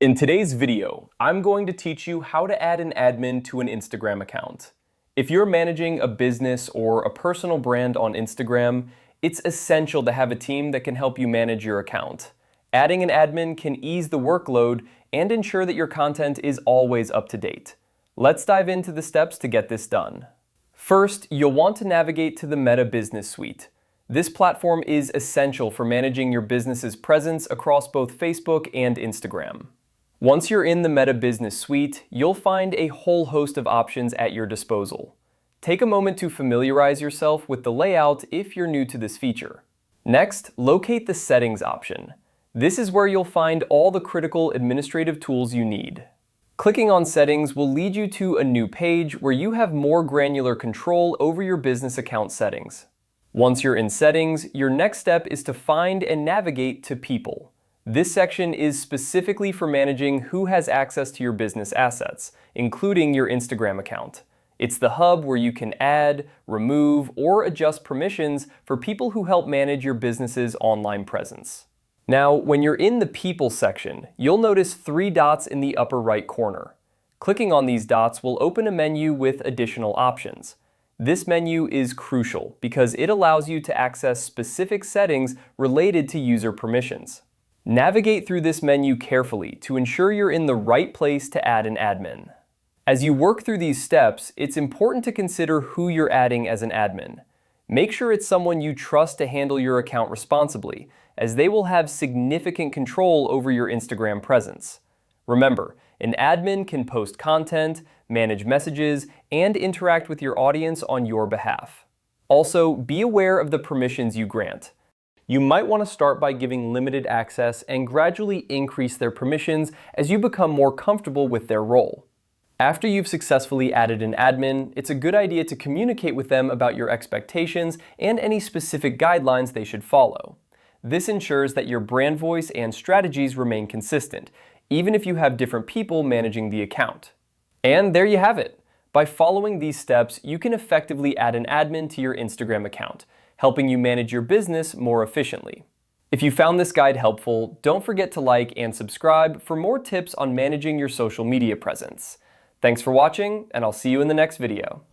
In today's video, I'm going to teach you how to add an admin to an Instagram account. If you're managing a business or a personal brand on Instagram, it's essential to have a team that can help you manage your account. Adding an admin can ease the workload and ensure that your content is always up to date. Let's dive into the steps to get this done. First, you'll want to navigate to the Meta Business Suite. This platform is essential for managing your business's presence across both Facebook and Instagram. Once you're in the Meta Business Suite, you'll find a whole host of options at your disposal. Take a moment to familiarize yourself with the layout if you're new to this feature. Next, locate the Settings option. This is where you'll find all the critical administrative tools you need. Clicking on Settings will lead you to a new page where you have more granular control over your business account settings. Once you're in Settings, your next step is to find and navigate to People. This section is specifically for managing who has access to your business assets, including your Instagram account. It's the hub where you can add, remove, or adjust permissions for people who help manage your business's online presence. Now, when you're in the People section, you'll notice 3 dots in the upper right corner. Clicking on these dots will open a menu with additional options. This menu is crucial because it allows you to access specific settings related to user permissions. Navigate through this menu carefully to ensure you're in the right place to add an admin. As you work through these steps, it's important to consider who you're adding as an admin. Make sure it's someone you trust to handle your account responsibly, as they will have significant control over your Instagram presence. Remember, an admin can post content, manage messages, and interact with your audience on your behalf. Also, be aware of the permissions you grant. You might want to start by giving limited access and gradually increase their permissions as you become more comfortable with their role. After you've successfully added an admin, it's a good idea to communicate with them about your expectations and any specific guidelines they should follow. This ensures that your brand voice and strategies remain consistent, even if you have different people managing the account. And there you have it. By following these steps, you can effectively add an admin to your Instagram account, helping you manage your business more efficiently. If you found this guide helpful, don't forget to like and subscribe for more tips on managing your social media presence. Thanks for watching, and I'll see you in the next video.